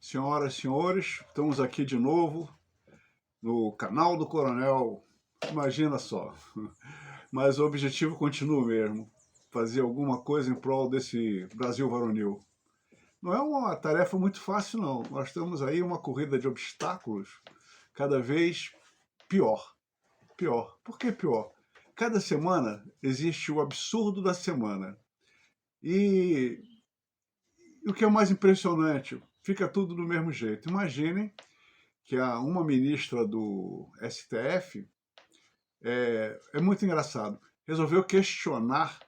Senhoras e senhores, estamos aqui de novo no canal do Coronel. Imagina só, mas o objetivo continua o mesmo, fazer alguma coisa em prol desse Brasil varonil. Não é uma tarefa muito fácil, não. Nós temos aí uma corrida de obstáculos cada vez pior. Pior. Por que pior? Cada semana existe o absurdo da semana. E o que é mais impressionante, fica tudo do mesmo jeito. Imaginem que uma ministra do STF, é muito engraçado, resolveu questionar,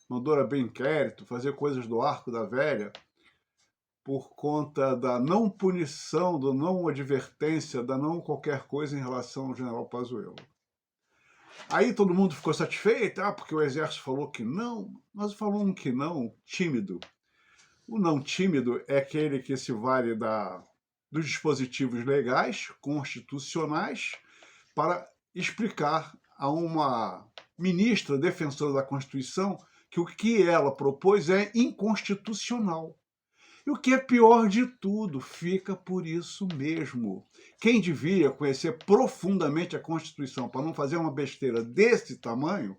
mandou abrir inquérito, fazer coisas do arco da velha, por conta da não punição, da não advertência, da não qualquer coisa em relação ao general Pazuello. Aí todo mundo ficou satisfeito, porque o exército falou que não, mas falou um que não tímido. O não tímido é aquele que se vale dos dispositivos legais, constitucionais, para explicar a uma ministra defensora da Constituição que o que ela propôs é inconstitucional. E o que é pior de tudo, fica por isso mesmo. Quem devia conhecer profundamente a Constituição para não fazer uma besteira desse tamanho,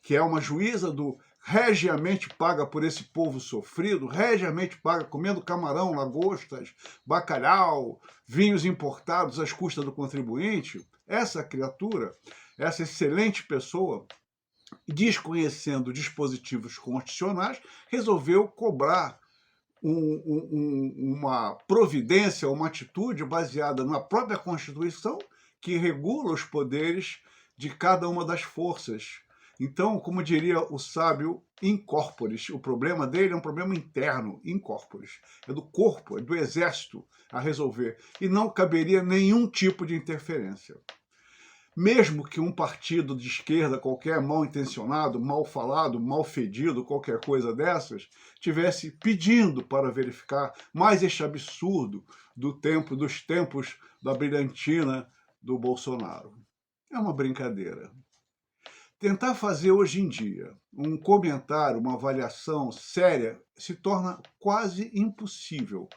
que é uma juíza do regiamente paga por esse povo sofrido, regiamente paga comendo camarão, lagostas, bacalhau, vinhos importados às custas do contribuinte, essa criatura, essa excelente pessoa, desconhecendo dispositivos constitucionais, resolveu cobrar uma providência, uma atitude baseada na própria Constituição, que regula os poderes de cada uma das forças. Então, como diria o sábio, in corporis, o problema dele é um problema interno, in corporis, é do corpo, é do exército a resolver, e não caberia nenhum tipo de interferência. Mesmo que um partido de esquerda qualquer, mal intencionado, mal falado, mal fedido, qualquer coisa dessas, tivesse pedindo para verificar mais este absurdo dos tempos da brilhantina do Bolsonaro. É uma brincadeira. Tentar fazer hoje em dia um comentário, uma avaliação séria, se torna quase impossível,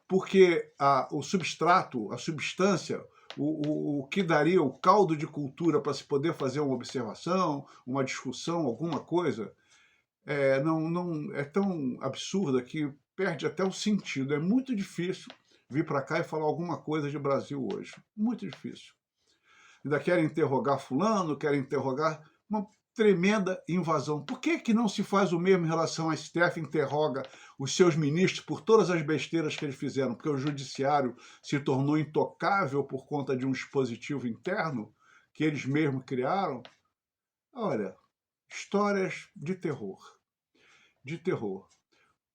porque o substrato, a substância, o que daria o caldo de cultura para se poder fazer uma observação, uma discussão, alguma coisa, não é tão absurda que perde até o sentido. É muito difícil vir para cá e falar alguma coisa de Brasil hoje. Muito difícil. Ainda querem interrogar fulano, querem interrogar uma tremenda invasão. Por que não se faz o mesmo em relação a STF, interroga os seus ministros por todas as besteiras que eles fizeram? Porque o judiciário se tornou intocável por conta de um dispositivo interno que eles mesmos criaram? Olha, histórias de terror. De terror.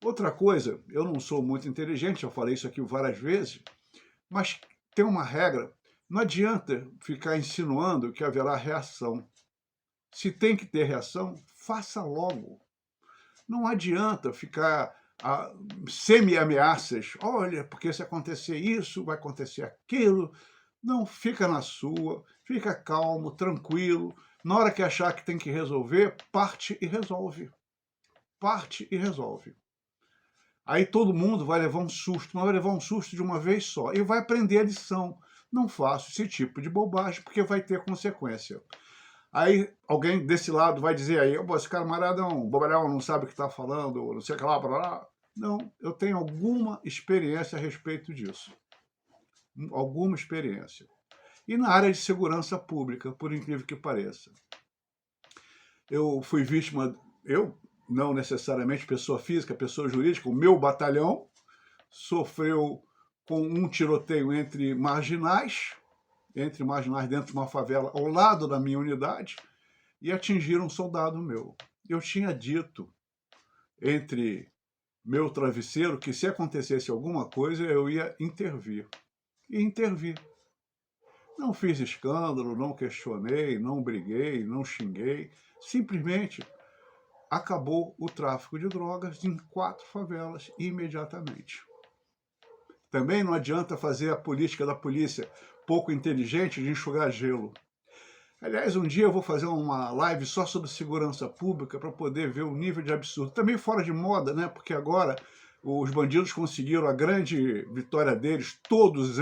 Outra coisa, eu não sou muito inteligente, já falei isso aqui várias vezes, mas tem uma regra. Não adianta ficar insinuando que haverá reação. Se tem que ter reação, faça logo. Não adianta ficar semi-ameaças. Olha, porque se acontecer isso, vai acontecer aquilo. Não, fica na sua, fica calmo, tranquilo. Na hora que achar que tem que resolver, parte e resolve. Parte e resolve. Aí todo mundo vai levar um susto, mas vai levar um susto de uma vez só. E vai aprender a lição. Não faça esse tipo de bobagem, porque vai ter consequência. Aí alguém desse lado vai dizer aí, esse camarada é um bobalhão, não sabe o que está falando, não sei o que lá, blá, blá. Não, eu tenho alguma experiência a respeito disso. Alguma experiência. E na área de segurança pública, por incrível que pareça. Eu fui vítima, não necessariamente pessoa física, pessoa jurídica, o meu batalhão sofreu com um tiroteio entre marginais dentro de uma favela ao lado da minha unidade, e atingiram um soldado meu. Eu tinha dito entre meu travesseiro que se acontecesse alguma coisa eu ia intervir. E intervi. Não fiz escândalo, não questionei, não briguei, não xinguei. Simplesmente acabou o tráfico de drogas em 4 favelas imediatamente. Também não adianta fazer a política da polícia pouco inteligente de enxugar gelo. Aliás, um dia eu vou fazer uma live só sobre segurança pública para poder ver o nível de absurdo. Também fora de moda, né? Porque agora os bandidos conseguiram a grande vitória deles, todos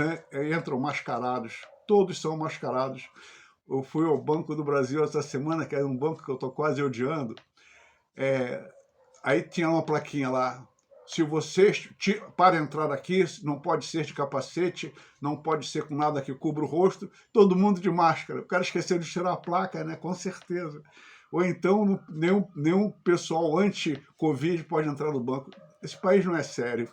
entram mascarados, todos são mascarados. Eu fui ao Banco do Brasil essa semana, que é um banco que eu estou quase odiando, aí tinha uma plaquinha lá, se você, para entrar aqui, não pode ser de capacete, não pode ser com nada que cubra o rosto, todo mundo de máscara. O cara esqueceu de tirar a placa, né? Com certeza. Ou então, nenhum pessoal anti-Covid pode entrar no banco. Esse país não é sério.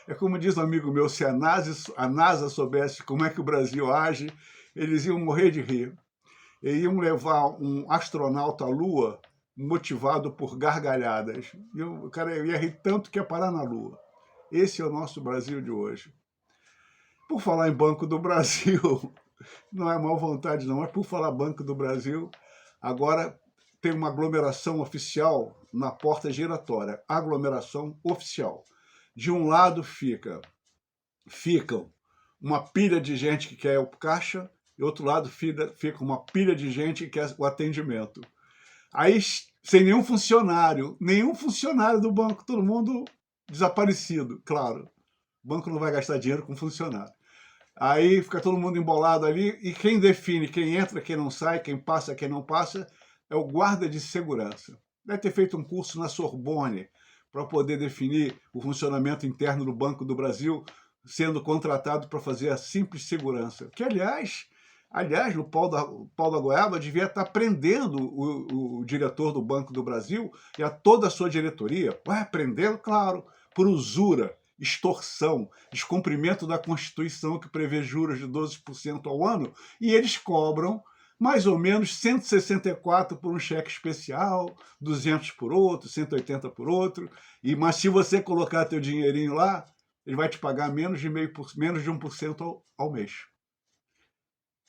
É como diz um amigo meu, se a NASA soubesse como é que o Brasil age, eles iam morrer de rir. E iam levar um astronauta à Lua motivado por gargalhadas. E o cara ia rir tanto que ia parar na Lua. Esse é o nosso Brasil de hoje. Por falar em Banco do Brasil, não é mal vontade não, mas por falar Banco do Brasil, agora tem uma aglomeração oficial na porta giratória. Aglomeração oficial. De um lado ficam uma pilha de gente que quer o caixa, e outro lado fica uma pilha de gente que quer o atendimento. Aí, sem nenhum funcionário do banco, todo mundo desaparecido, claro. O banco não vai gastar dinheiro com funcionário. Aí fica todo mundo embolado ali, e quem define quem entra, quem não sai, quem passa, quem não passa, é o guarda de segurança. Deve ter feito um curso na Sorbonne para poder definir o funcionamento interno do Banco do Brasil, sendo contratado para fazer a simples segurança. Que, aliás, o Paulo da Goiaba devia estar prendendo o diretor do Banco do Brasil e a toda a sua diretoria. Vai prendendo, claro, por usura, extorsão, descumprimento da Constituição que prevê juros de 12% ao ano, e eles cobram mais ou menos 164 por um cheque especial, 200 por outro, 180 por outro, mas se você colocar teu dinheirinho lá, ele vai te pagar menos de 1% ao mês.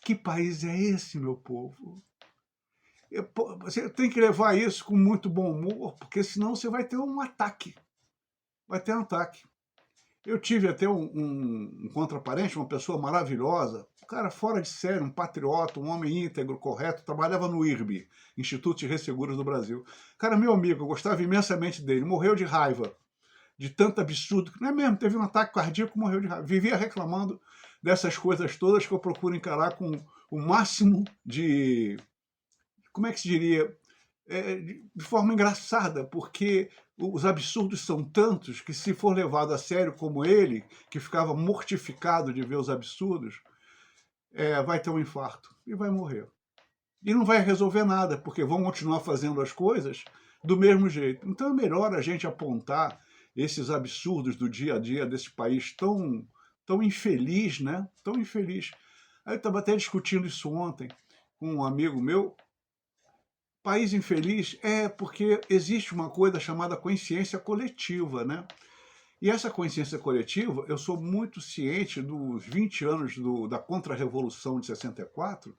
Que país é esse, meu povo? Você tem que levar isso com muito bom humor, porque senão você vai ter um ataque. Vai ter um ataque. Eu tive até um contraparente, uma pessoa maravilhosa, um cara fora de série, um patriota, um homem íntegro, correto, trabalhava no IRB, Instituto de Resseguros do Brasil. Cara, meu amigo, eu gostava imensamente dele, morreu de raiva, de tanto absurdo, não é mesmo, teve um ataque cardíaco, morreu de raiva. Vivia reclamando dessas coisas todas que eu procuro encarar com o máximo de, como é que se diria, de forma engraçada, porque os absurdos são tantos que, se for levado a sério como ele, que ficava mortificado de ver os absurdos, vai ter um infarto e vai morrer. E não vai resolver nada, porque vão continuar fazendo as coisas do mesmo jeito. Então é melhor a gente apontar esses absurdos do dia a dia desse país tão infeliz, né? Tão infeliz. Aí eu estava até discutindo isso ontem com um amigo meu. País infeliz é porque existe uma coisa chamada consciência coletiva, né? E essa consciência coletiva, eu sou muito ciente dos 20 anos da Contra-Revolução de 64,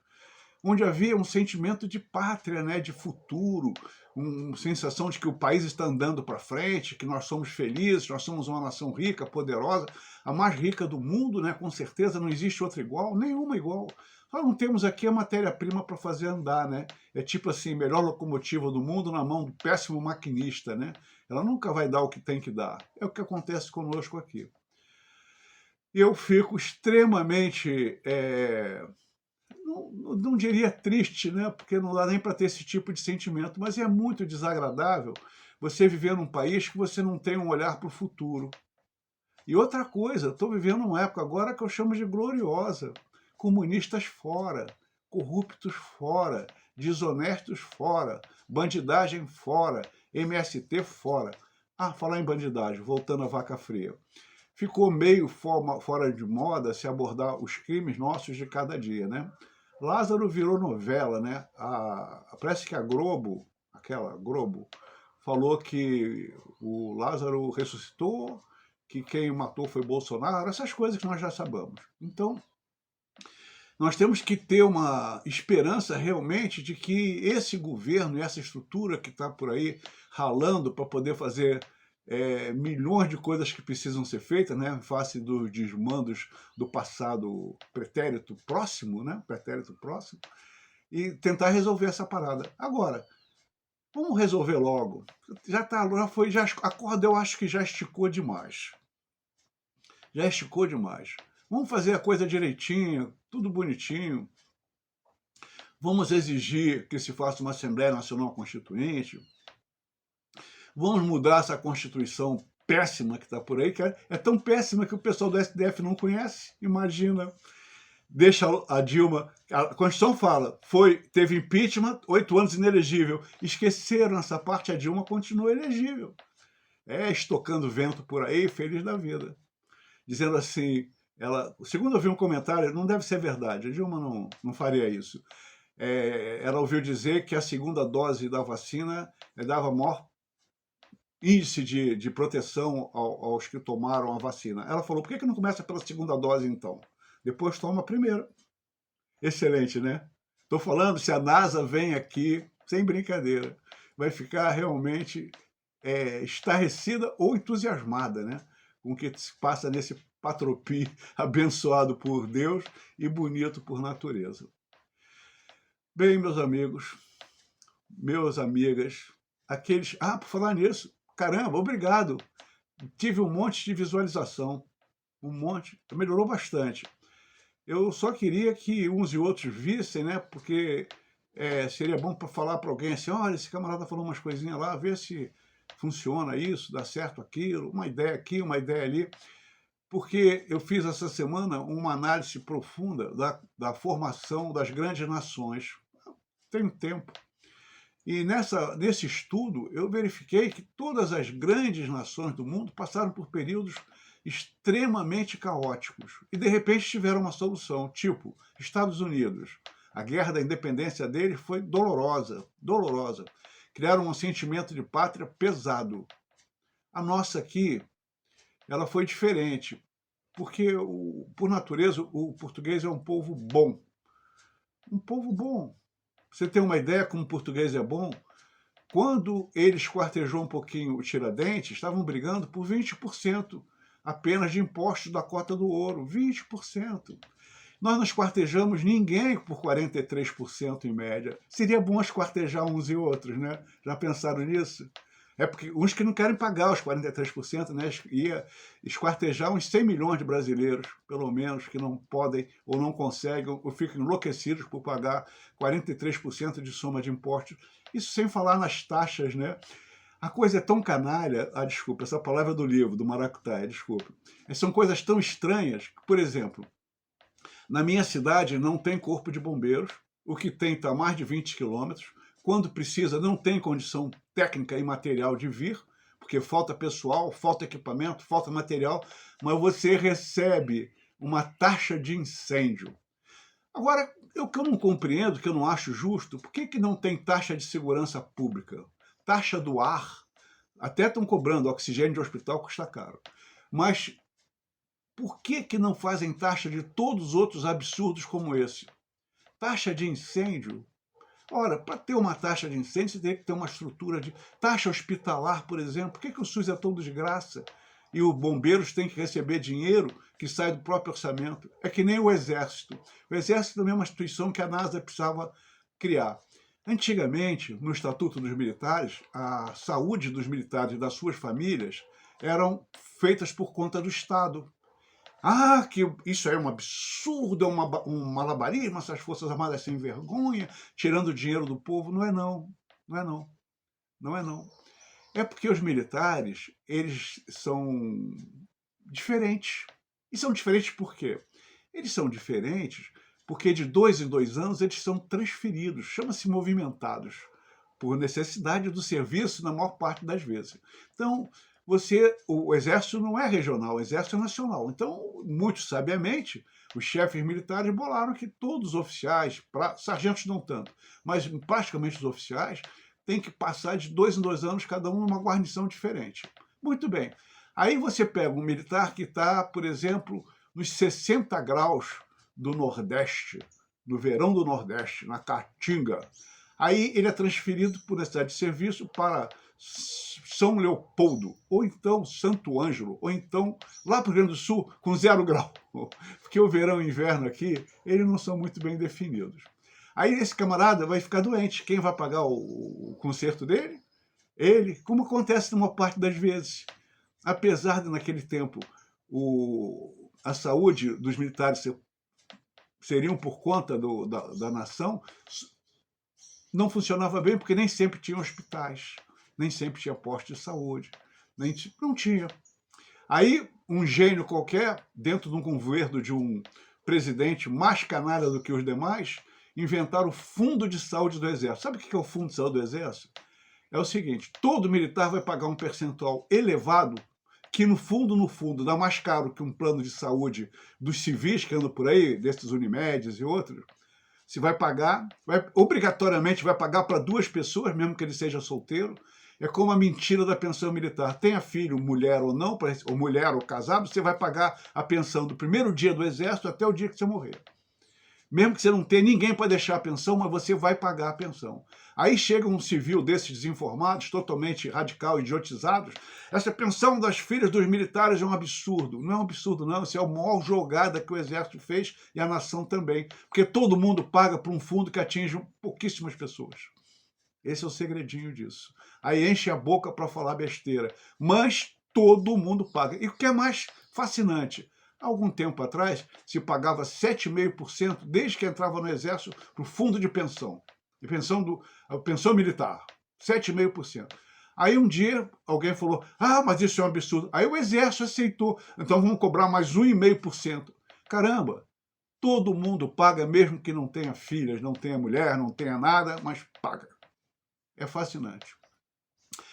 onde havia um sentimento de pátria, né, de futuro, uma sensação de que o país está andando para frente, que nós somos felizes, nós somos uma nação rica, poderosa, a mais rica do mundo, né, com certeza não existe outra igual, nenhuma igual. Nós não temos aqui a matéria-prima para fazer andar, né? É tipo assim, melhor locomotiva do mundo na mão do péssimo maquinista, né? Ela nunca vai dar o que tem que dar. É o que acontece conosco aqui. Eu fico extremamente não diria triste, né? Porque não dá nem para ter esse tipo de sentimento, mas é muito desagradável você viver num país que você não tem um olhar para o futuro. E outra coisa, estou vivendo uma época agora que eu chamo de gloriosa. Comunistas fora, corruptos fora, desonestos fora, bandidagem fora, MST fora. Ah, falar em bandidagem, voltando à vaca fria. Ficou meio fora de moda se abordar os crimes nossos de cada dia, né? Lázaro virou novela, né? Parece que a Globo, aquela Globo, falou que o Lázaro ressuscitou, que quem o matou foi Bolsonaro, essas coisas que nós já sabemos. Então, nós temos que ter uma esperança realmente de que esse governo e essa estrutura que está por aí ralando para poder fazer milhões de coisas que precisam ser feitas, né, em face dos desmandos do passado pretérito próximo, né, pretérito próximo, e tentar resolver essa parada. Agora, Vamos resolver logo. A corda eu acho que já esticou demais. Já esticou demais. Vamos fazer a coisa direitinho, tudo bonitinho. Vamos exigir que se faça uma Assembleia Nacional Constituinte. Vamos mudar essa Constituição péssima que está por aí, que é tão péssima que o pessoal do STF não conhece. Imagina. Deixa a Dilma... A Constituição fala, teve impeachment, 8 anos inelegível. Esqueceram essa parte, a Dilma continua elegível. Estocando vento por aí, feliz da vida. Dizendo assim, segundo eu vi um comentário, não deve ser verdade, a Dilma não faria isso. Ela ouviu dizer que a segunda dose da vacina dava maior índice de proteção aos que tomaram a vacina. Ela falou, por que não começa pela segunda dose, então? Depois toma a primeira. Excelente, né? Estou falando, se a NASA vem aqui, sem brincadeira, vai ficar realmente estarrecida ou entusiasmada, né? Com o que se passa nesse patropi abençoado por Deus e bonito por natureza. Bem, meus amigos, meus amigas, aqueles... por falar nisso, caramba, obrigado. Tive um monte de visualização, um monte, melhorou bastante. Eu só queria que uns e outros vissem, né? Porque seria bom para falar para alguém assim, olha, esse camarada falou umas coisinhas lá, ver se funciona isso, dá certo aquilo, uma ideia aqui, uma ideia ali. Porque eu fiz essa semana uma análise profunda da formação das grandes nações. Tem tempo. E nesse estudo eu verifiquei que todas as grandes nações do mundo passaram por períodos extremamente caóticos e de repente tiveram uma solução, tipo Estados Unidos. A guerra da independência deles foi dolorosa, dolorosa. Criaram um sentimento de pátria pesado. A nossa aqui, ela foi diferente, porque por natureza o português é um povo bom. Um povo bom. Você tem uma ideia como o português é bom? Quando ele esquartejou um pouquinho o Tiradentes, estavam brigando por 20% apenas de impostos da cota do ouro. 20%. Nós não esquartejamos ninguém por 43% em média. Seria bom esquartejar uns e outros, né? Já pensaram nisso? É porque uns que não querem pagar os 43%, né? Ia esquartejar uns 100 milhões de brasileiros, pelo menos, que não podem ou não conseguem ou ficam enlouquecidos por pagar 43% de soma de impostos. Isso sem falar nas taxas, né? A coisa é tão canalha, desculpa, essa palavra é do livro, do Maracutaia, desculpa. São coisas tão estranhas que, por exemplo, na minha cidade não tem corpo de bombeiros, o que tem está a mais de 20 quilômetros. Quando precisa, não tem condição técnica e material de vir, porque falta pessoal, falta equipamento, falta material, mas você recebe uma taxa de incêndio. Agora, o que eu não compreendo, que eu não acho justo, por que não tem taxa de segurança pública? Taxa do ar, até estão cobrando, oxigênio de hospital custa caro. Mas por que não fazem taxa de todos os outros absurdos como esse? Taxa de incêndio. Ora, para ter uma taxa de incêndio, você tem que ter uma estrutura de... Taxa hospitalar, por exemplo. Por que o SUS é tão de graça? E os bombeiros têm que receber dinheiro que sai do próprio orçamento. É que nem o Exército. O Exército também é uma instituição que a NASA precisava criar. Antigamente, no Estatuto dos Militares, a saúde dos militares e das suas famílias eram feitas por conta do Estado. Que isso é um absurdo, é um malabarismo, essas Forças Armadas sem vergonha, tirando dinheiro do povo. Não é não, não é não, não é não. É porque os militares, eles são diferentes. E são diferentes por quê? Eles são diferentes porque de 2 em 2 anos eles são transferidos, chama-se movimentados, por necessidade do serviço na maior parte das vezes. Então, o Exército não é regional, o Exército é nacional. Então, muito sabiamente, os chefes militares bolaram que todos os oficiais, sargentos não tanto, mas praticamente os oficiais, têm que passar de 2 em 2 anos, cada um numa guarnição diferente. Muito bem. Aí você pega um militar que está, por exemplo, nos 60 graus do Nordeste, no verão do Nordeste, na Caatinga. Aí ele é transferido por necessidade de serviço para São Leopoldo, ou então Santo Ângelo, ou então lá para o Rio Grande do Sul, com 0 grau. Porque o verão e o inverno aqui, eles não são muito bem definidos. Aí esse camarada vai ficar doente. Quem vai pagar o conserto dele? Ele, como acontece numa parte das vezes. Apesar de, naquele tempo, a saúde dos militares seriam por conta da nação, não funcionava bem, porque nem sempre tinha hospitais, nem sempre tinha posto de saúde, não tinha. Aí, um gênio qualquer, dentro de um governo de um presidente mais canalha do que os demais, inventaram o Fundo de Saúde do Exército. Sabe o que é o Fundo de Saúde do Exército? É o seguinte, todo militar vai pagar um percentual elevado que, no fundo, dá mais caro que um plano de saúde dos civis que andam por aí, desses Unimedes e outros. Você vai pagar, obrigatoriamente vai pagar para 2 pessoas, mesmo que ele seja solteiro. É como a mentira da pensão militar. Tenha filho, mulher ou não, ou mulher ou casado, você vai pagar a pensão do primeiro dia do exército até o dia que você morrer. Mesmo que você não tenha ninguém para deixar a pensão, mas você vai pagar a pensão. Aí chega um civil desses desinformados, totalmente radical, idiotizados. Essa pensão das filhas dos militares é um absurdo. Não é um absurdo, não. Isso é a maior jogada que o Exército fez e a nação também. Porque todo mundo paga para um fundo que atinge pouquíssimas pessoas. Esse é o segredinho disso. Aí enche a boca para falar besteira. Mas todo mundo paga. E o que é mais fascinante? Há algum tempo atrás, se pagava 7,5% desde que entrava no Exército para o fundo de pensão. A pensão militar. 7,5%. Aí um dia alguém falou, mas isso é um absurdo. Aí o Exército aceitou. Então vamos cobrar mais 1,5%. Caramba, todo mundo paga, mesmo que não tenha filhas, não tenha mulher, não tenha nada, mas paga. É fascinante.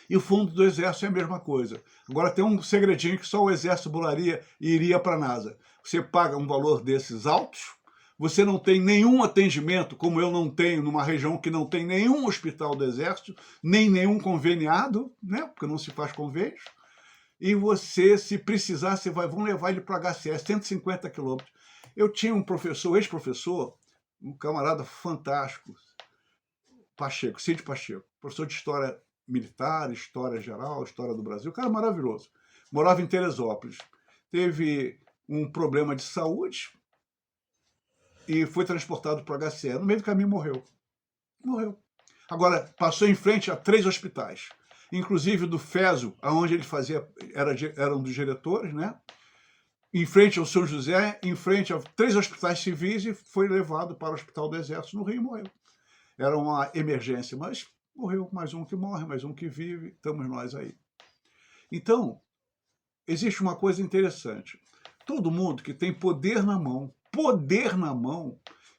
E o fundo do Exército é a mesma coisa. Agora tem um segredinho que só o Exército bolaria e iria para a NASA. Você paga um valor desses altos, você não tem nenhum atendimento, como eu não tenho, numa região que não tem nenhum hospital do Exército, nem nenhum conveniado, né? Porque não se faz convênios. E você, se precisar, vão levar ele para o HCS, 150 quilômetros. Eu tinha um professor, ex-professor, um camarada fantástico, Pacheco, Cid Pacheco, professor de História Militar, História Geral, História do Brasil, cara maravilhoso. Morava em Teresópolis. Teve um problema de saúde e foi transportado para o HCE. No meio do caminho morreu. Morreu. Agora, passou em frente a 3 hospitais, inclusive do FESO, onde ele era um dos diretores, né? Em frente ao São José, em frente a 3 hospitais civis, e foi levado para o Hospital do Exército no Rio e morreu. Era uma emergência, mas morreu. Mais um que morre, mais um que vive, estamos nós aí. Então, existe uma coisa interessante. Todo mundo que tem poder na mão,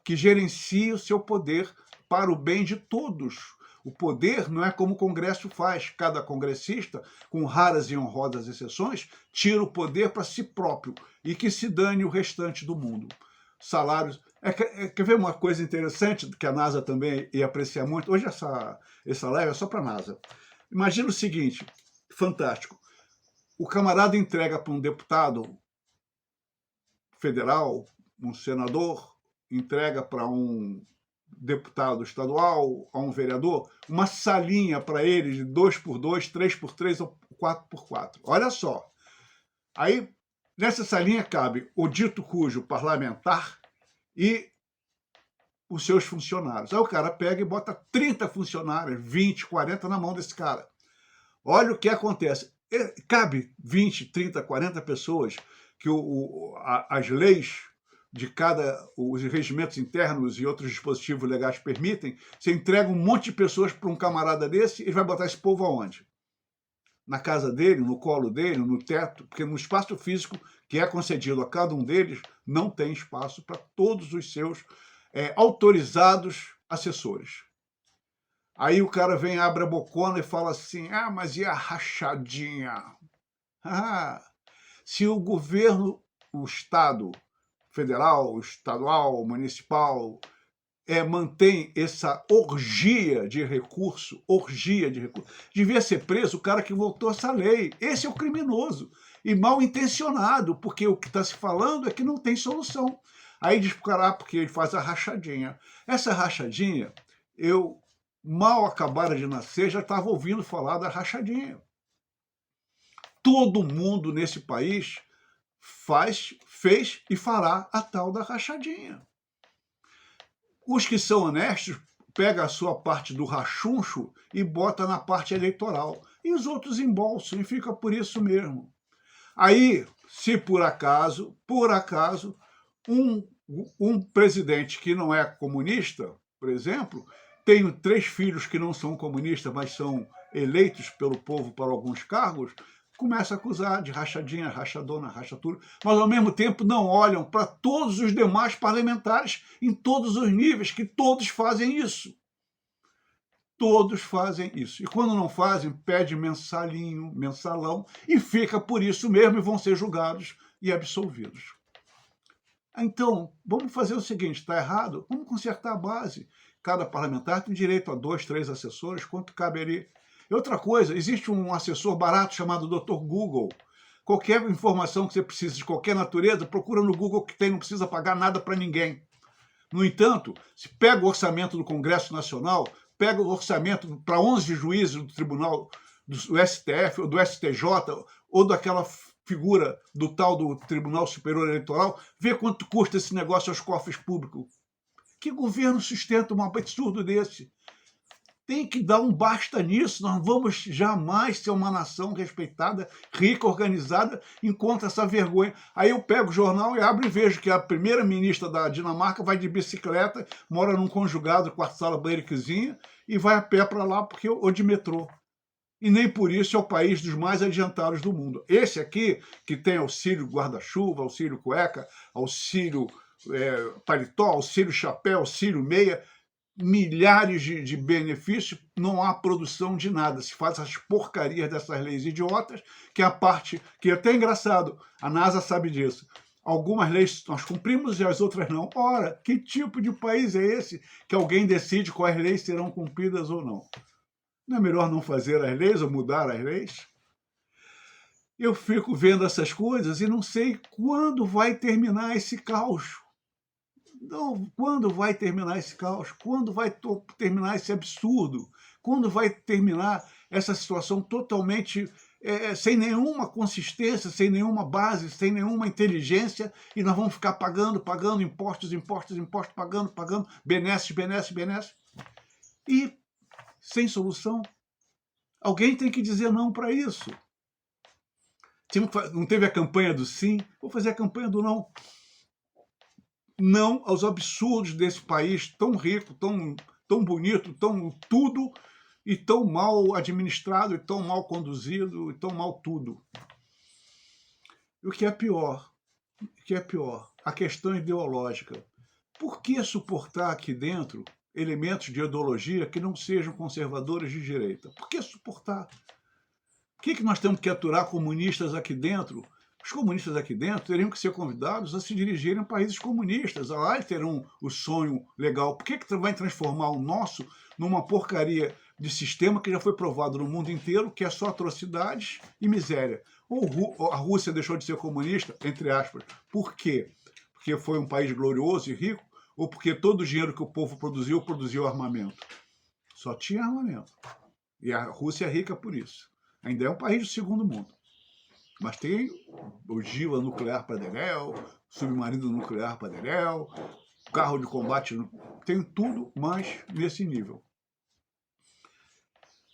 que gerencia o seu poder para o bem de todos. O poder não é como o Congresso faz. Cada congressista, com raras e honrosas exceções, tira o poder para si próprio e que se dane o restante do mundo. Salários. Quer ver uma coisa interessante que a NASA também ia apreciar muito? Hoje essa live é só para a NASA. Imagina o seguinte, fantástico. O camarada entrega para um deputado federal, um senador, entrega para um deputado estadual, a um vereador, uma salinha para ele de 2x2, 3x3 ou 4x4. Olha só. Aí, nessa salinha cabe o dito cujo parlamentar e os seus funcionários. Aí o cara pega e bota 30 funcionários, 20, 40 na mão desse cara. Olha o que acontece. Cabe 20, 30, 40 pessoas que as leis de os regimentos internos e outros dispositivos legais permitem. Você entrega um monte de pessoas para um camarada desse e vai botar esse povo aonde? Na casa dele, no colo dele, no teto, porque no espaço físico que é concedido a cada um deles, não tem espaço para todos os seus autorizados assessores. Aí o cara vem, abre a bocona e fala assim, mas e a rachadinha? Se o governo, o Estado federal, estadual, municipal, mantém essa orgia de recurso, devia ser preso o cara que votou essa lei. Esse é o criminoso e mal intencionado, porque o que está se falando é que não tem solução. Aí diz pro cara, porque ele faz a rachadinha. Essa rachadinha, eu mal acabara de nascer, já estava ouvindo falar da rachadinha. Todo mundo nesse país fez e fará a tal da rachadinha. Os que são honestos pegam a sua parte do rachuncho e bota na parte eleitoral. E os outros embolsam e fica por isso mesmo. Aí, se por acaso, um presidente que não é comunista, por exemplo, tem 3 filhos que não são comunistas, mas são eleitos pelo povo para alguns cargos, começa a acusar de rachadinha, rachadona, rachatura, mas ao mesmo tempo não olham para todos os demais parlamentares em todos os níveis, que todos fazem isso. Todos fazem isso. E quando não fazem, pede mensalinho, mensalão, e fica por isso mesmo e vão ser julgados e absolvidos. Então, vamos fazer o seguinte, está errado? Vamos consertar a base. Cada parlamentar tem direito a 2, 3 assessores, quanto cabe ali. E outra coisa, existe um assessor barato chamado Dr. Google. Qualquer informação que você precise de qualquer natureza, procura no Google que tem, não precisa pagar nada para ninguém. No entanto, se pega o orçamento do Congresso Nacional, pega o orçamento para 11 juízes do Tribunal do STF ou do STJ ou daquela figura do tal do Tribunal Superior Eleitoral, vê quanto custa esse negócio aos cofres públicos. Que governo sustenta um absurdo desse? Tem que dar um basta nisso, nós vamos jamais ser uma nação respeitada, rica, organizada, enquanto essa vergonha. Aí eu pego o jornal e abro e vejo que a primeira-ministra da Dinamarca vai de bicicleta, mora num conjugado, quarto sala, banheiro e cozinha, e vai a pé para lá ou de metrô. E nem por isso é o país dos mais adiantados do mundo. Esse aqui, que tem auxílio guarda-chuva, auxílio cueca, auxílio paletó, auxílio chapéu, auxílio meia, milhares de benefícios, não há produção de nada. Se faz as porcarias dessas leis idiotas, que é a parte que é até engraçado, a NASA sabe disso. Algumas leis nós cumprimos e as outras não. Ora, que tipo de país é esse que alguém decide quais leis serão cumpridas ou não? Não é melhor não fazer as leis ou mudar as leis? Eu fico vendo essas coisas e não sei quando vai terminar esse caos. Não, quando vai terminar esse caos? Quando vai terminar esse absurdo? Quando vai terminar essa situação totalmente sem nenhuma consistência, sem nenhuma base, sem nenhuma inteligência, e nós vamos ficar pagando impostos, pagando, benesses, e sem solução? Alguém tem que dizer não para isso. Não teve a campanha do sim? Vou fazer a campanha do não. Não aos absurdos desse país tão rico, tão bonito, tão tudo, e tão mal administrado, e tão mal conduzido, e tão mal tudo. E o que é pior, a questão ideológica. Por que suportar aqui dentro elementos de ideologia que não sejam conservadores de direita? Por que suportar? Por que nós temos que aturar comunistas aqui dentro? Os comunistas aqui dentro teriam que ser convidados a se dirigirem a países comunistas. Lá eles terão o sonho legal. Por que vai transformar o nosso numa porcaria de sistema que já foi provado no mundo inteiro, que é só atrocidades e miséria? Ou a Rússia deixou de ser comunista, entre aspas. Por quê? Porque foi um país glorioso e rico? Ou porque todo o dinheiro que o povo produziu armamento? Só tinha armamento. E a Rússia é rica por isso. Ainda é um país do segundo mundo. Mas tem ogiva nuclear Paderel, submarino nuclear Paderel, carro de combate, tem tudo mais nesse nível.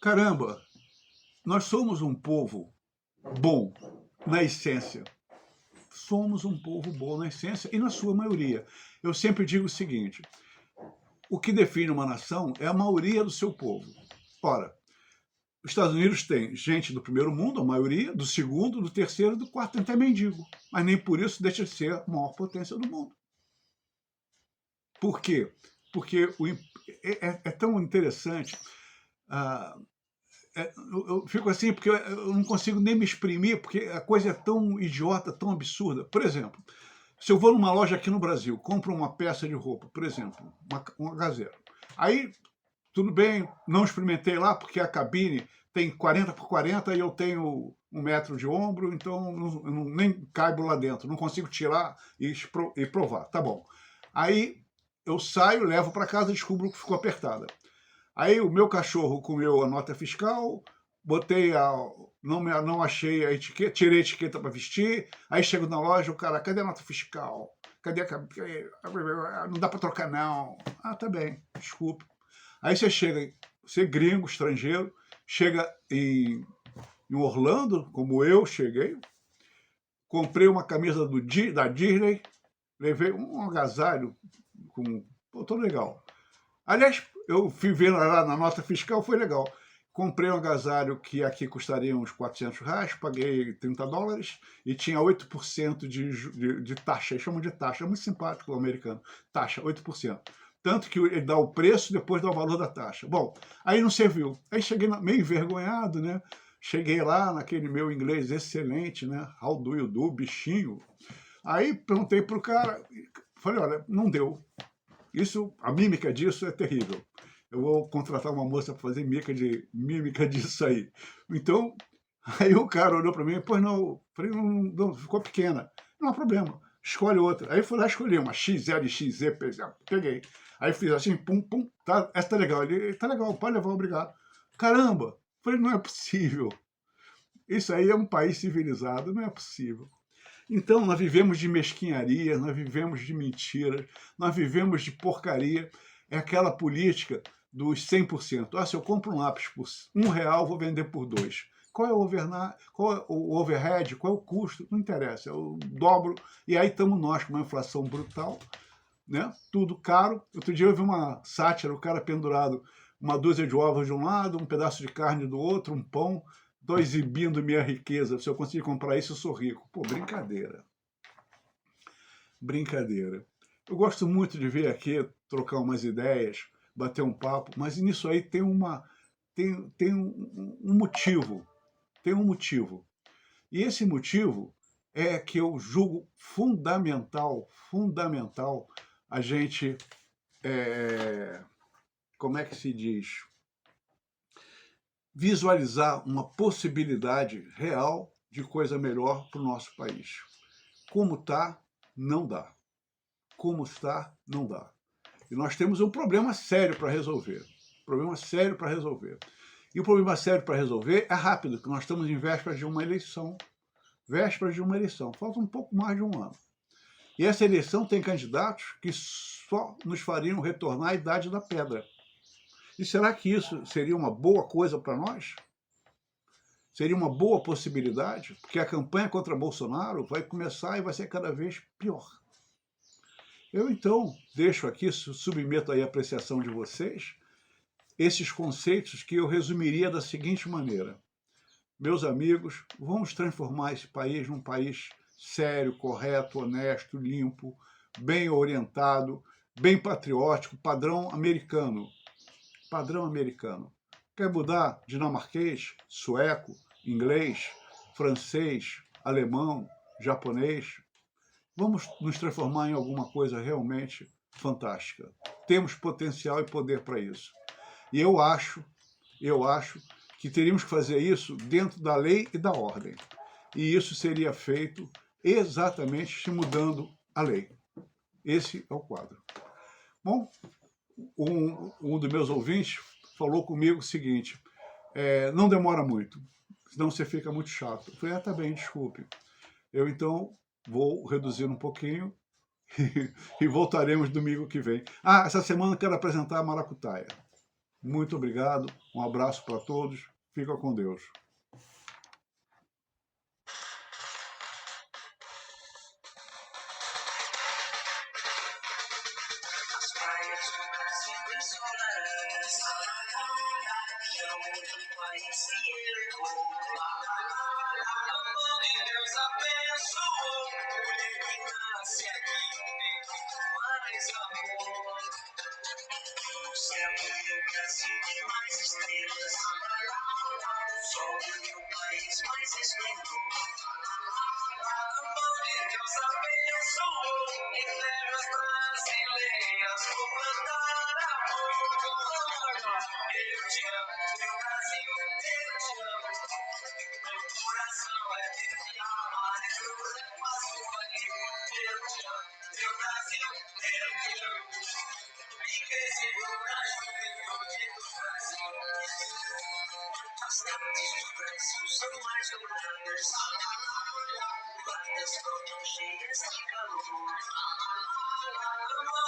Caramba, nós somos um povo bom na essência. Somos um povo bom na essência e na sua maioria. Eu sempre digo o seguinte, o que define uma nação é a maioria do seu povo. Ora, os Estados Unidos tem gente do primeiro mundo, a maioria, do segundo, do terceiro e do quarto, até mendigo. Mas nem por isso deixa de ser a maior potência do mundo. Por quê? Porque é tão interessante. Eu fico assim, porque eu não consigo nem me exprimir, porque a coisa é tão idiota, tão absurda. Por exemplo, se eu vou numa loja aqui no Brasil, compro uma peça de roupa, por exemplo, uma gazeira. Aí, tudo bem, não experimentei lá, porque a cabine tem 40 por 40 e eu tenho 1 metro de ombro, então nem caibo lá dentro, não consigo tirar e provar. Tá bom. Aí eu saio, levo para casa e descubro que ficou apertada. Aí o meu cachorro comeu a nota fiscal, não achei a etiqueta, tirei a etiqueta para vestir, aí chego na loja, o cara, cadê a nota fiscal? cadê não dá para trocar não. Ah, tá bem, desculpe. Aí você chega, você gringo, estrangeiro, chega em Orlando, como eu cheguei, comprei uma camisa da Disney, levei um agasalho com... Pô, tô legal. Aliás, eu fui vendo lá na nota fiscal, foi legal. Comprei um agasalho que aqui custaria uns R$ 400, paguei $30 e tinha 8% de taxa. Eles chamam de taxa, é muito simpático o americano. Taxa, 8%. Tanto que ele dá o preço, depois dá o valor da taxa. Bom, aí não serviu. Aí cheguei meio envergonhado, né? Cheguei lá naquele meu inglês excelente, né? How do you do, bichinho? Aí perguntei pro cara, falei, olha, não deu. Isso, a mímica disso é terrível. Eu vou contratar uma moça para fazer mímica disso aí. Então, aí o cara olhou para mim, pois não, falei, não, ficou pequena. Não há problema, escolhe outra. Aí fui lá escolher uma XL, XZ, peguei. Aí fiz assim, pum, pum, tá, essa tá legal. Ele, tá legal, pode levar, obrigado. Caramba, falei, não é possível. Isso aí é um país civilizado, não é possível. Então, nós vivemos de mesquinharia, nós vivemos de mentiras, nós vivemos de porcaria. É aquela política dos 100%. Ah, se eu compro um lápis por R$ 1, vou vender por 2. Qual é o overhead? Qual é o custo? Não interessa, eu dobro. E aí estamos nós com uma inflação brutal, né? Tudo caro. Outro dia eu vi uma sátira, o cara pendurado, uma dúzia de ovos de um lado, um pedaço de carne do outro, um pão, estou exibindo minha riqueza. Se eu conseguir comprar isso, eu sou rico. Pô, brincadeira. Brincadeira. Eu gosto muito de vir aqui, trocar umas ideias, bater um papo, mas nisso aí tem um motivo. Tem um motivo. E esse motivo é que eu julgo fundamental a gente, como é que se diz? Visualizar uma possibilidade real de coisa melhor para o nosso país. Como está, não dá. Como está, não dá. E nós temos um problema sério para resolver. Problema sério para resolver. E o problema sério para resolver é rápido, que nós estamos em vésperas de uma eleição. Vésperas de uma eleição. Falta um pouco mais de um ano. E essa eleição tem candidatos que só nos fariam retornar à idade da pedra. E será que isso seria uma boa coisa para nós? Seria uma boa possibilidade? Porque a campanha contra Bolsonaro vai começar e vai ser cada vez pior. Eu, então, deixo aqui, submeto aí a apreciação de vocês, esses conceitos que eu resumiria da seguinte maneira. Meus amigos, vamos transformar esse país num país sério, correto, honesto, limpo, bem orientado, bem patriótico, padrão americano. Padrão americano. Quer mudar dinamarquês, sueco, inglês, francês, alemão, japonês? Vamos nos transformar em alguma coisa realmente fantástica. Temos potencial e poder para isso. E eu acho que teríamos que fazer isso dentro da lei e da ordem. E isso seria feito exatamente se mudando a lei. Esse é o quadro. Bom, um dos meus ouvintes falou comigo o seguinte, não demora muito, senão você fica muito chato. Eu falei, tá bem, desculpe. Eu, então, vou reduzir um pouquinho e voltaremos domingo que vem. Ah, essa semana eu quero apresentar a Maracutaia. Muito obrigado, um abraço para todos, fica com Deus.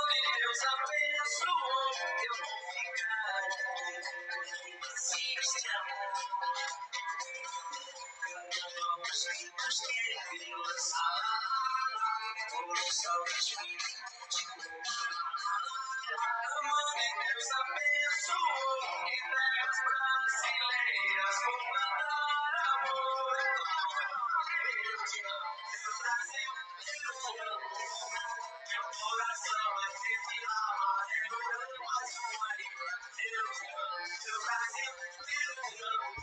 Deus abençoou, eu vou ficar aqui. Existe amor, cantando aos gritos que ele lançar. Por um salve amor de Deus abençoou, em terras brasileiras vou cantar amor. Eu te amo, Brasil, eu te amo. Meu coração é sempre amarelo, mas uma eu te amo, meu Brasil, eu te amo.